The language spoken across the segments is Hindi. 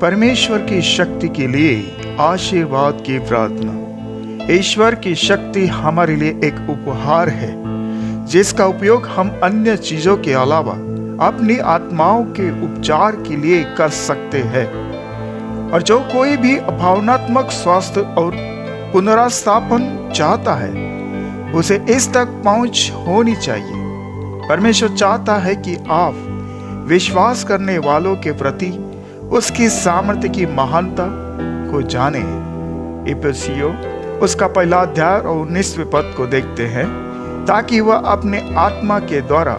परमेश्वर की शक्ति के लिए आशीर्वाद की प्रार्थना। ईश्वर की शक्ति हमारे लिए एक उपहार है जिसका उपयोग हम अन्य चीजों के अलावा अपनी आत्माओं के उपचार के लिए कर सकते हैं। और जो कोई भी भावनात्मक स्वास्थ्य और पुनर्स्थापन चाहता है उसे इस तक पहुंच होनी चाहिए। परमेश्वर चाहता है कि आप विश्वास करने वालों के प्रति उसकी सामर्थ्य की महानता को जाने। इफिसियों उसका पहला अध्याय और 19वें पद को देखते हैं, ताकि वह अपने आत्मा के द्वारा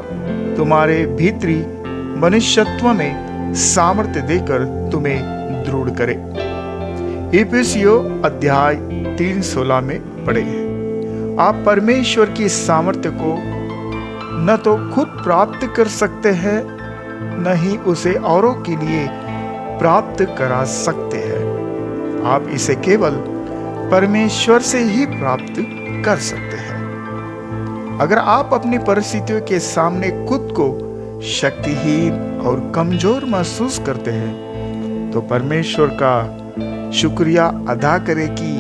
तुम्हारे भीतरी मनुष्यत्व में सामर्थ्य देकर तुम्हें दृढ़ करे। इफिसियों अध्याय 3:16 में पढ़े हैं। आप परमेश्वर की सामर्थ्य को न तो खुद प्राप्त कर सकते हैं, न ही उसे औरों के लिए प्राप्त करा सकते हैं। आप इसे केवल परमेश्वर से ही प्राप्त कर सकते हैं। अगर आप अपनी परिस्थितियों के सामने खुद को शक्तिहीन और कमजोर महसूस करते हैं तो परमेश्वर का शुक्रिया अदा करें कि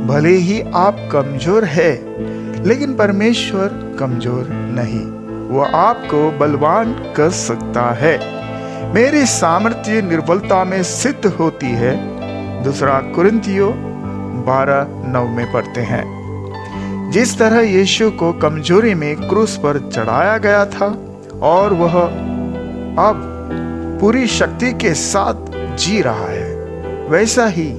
भले ही आप कमजोर हैं, लेकिन परमेश्वर कमजोर नहीं, वह आपको बलवान कर सकता है। मेरी सामर्थ्य निर्बलता में सिद्ध होती है, 2 कुरिन्थियों 12:9 में पढ़ते हैं। जिस तरह यीशु को कमजोरी में क्रूस पर चढ़ाया गया था और वह अब पूरी शक्ति के साथ जी रहा है, वैसा ही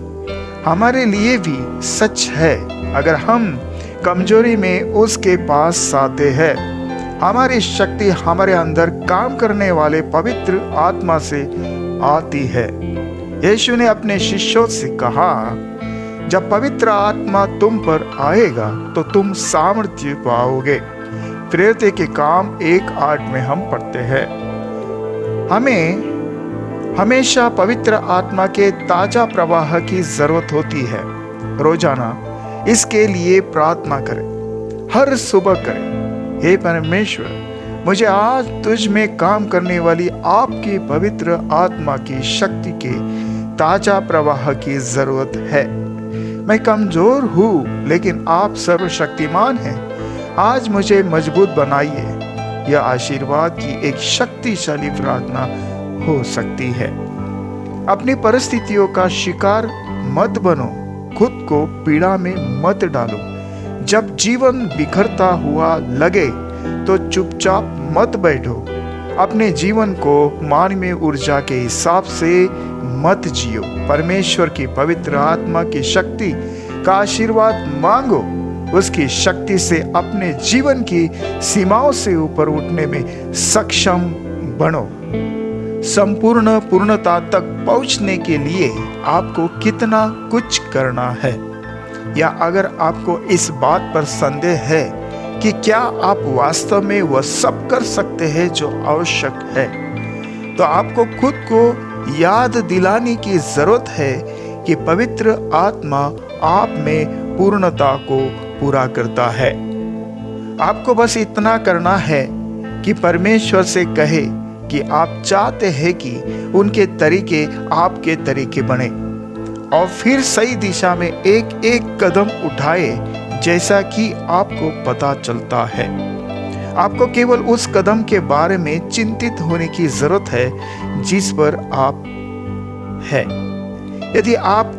हमारे लिए भी सच है। अगर हम कमजोरी में उसके पास आते हैं, हमारी शक्ति हमारे अंदर काम करने वाले पवित्र आत्मा से आती है। यीशु ने अपने शिष्यों से कहा, जब पवित्र आत्मा तुम पर आएगा तो तुम सामर्थ्य पाओगे। प्रेरित के काम 1:8 में हम पढ़ते हैं। हमें हमेशा पवित्र आत्मा के ताजा प्रवाह की जरूरत होती है। रोजाना इसके लिए प्रार्थना करें, हर सुबह करें। हे परमेश्वर, मुझे आज तुझ में काम करने वाली आपकी पवित्र आत्मा की शक्ति के ताजा प्रवाह की जरूरत है। मैं कमजोर हूँ, लेकिन आप सर्वशक्तिमान हैं। आज मुझे मजबूत बनाइए। यह आशीर्वाद की एक शक्तिशाली प्रार्थना हो सकती है। अपनी परिस्थितियों का शिकार मत बनो, खुद को पीड़ा में मत डालो। जब जीवन बिखरता हुआ लगे तो चुपचाप मत बैठो। अपने जीवन को मानवीय ऊर्जा के हिसाब से मत जियो। परमेश्वर की पवित्र आत्मा की शक्ति का आशीर्वाद मांगो। उसकी शक्ति से अपने जीवन की सीमाओं से ऊपर उठने में सक्षम बनो। संपूर्ण पूर्णता तक पहुंचने के लिए आपको कितना कुछ करना है, या अगर आपको इस बात पर संदेह है कि क्या आप वास्तव में वह सब कर सकते हैं जो आवश्यक है, तो आपको खुद को याद दिलाने की जरूरत है कि पवित्र आत्मा आप में पूर्णता को पूरा करता है। आपको बस इतना करना है कि परमेश्वर से कहे कि आप चाहते हैं कि उनके तरीके आपके तरीके बने, और फिर सही दिशा में एक एक कदम उठाए जैसा कि आपको पता चलता है। आपको केवल उस कदम के बारे में चिंतित होने की जरूरत है जिस पर आप हैं। यदि आप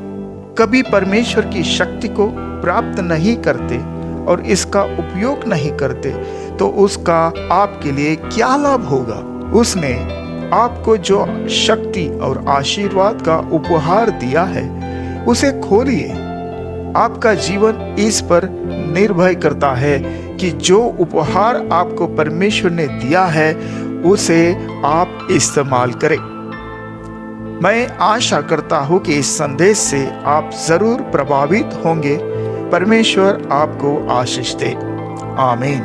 कभी परमेश्वर की शक्ति को प्राप्त नहीं करते और इसका उपयोग नहीं करते तो उसका आपके लिए क्या लाभ होगा? उसने आपको जो शक्ति और आशीर्वाद का उपहार दिया है उसे खोलिए। आपका जीवन इस पर निर्भर करता है कि जो उपहार आपको परमेश्वर ने दिया है उसे आप इस्तेमाल करें। मैं आशा करता हूं कि इस संदेश से आप जरूर प्रभावित होंगे। परमेश्वर आपको आशीष दे। आमीन।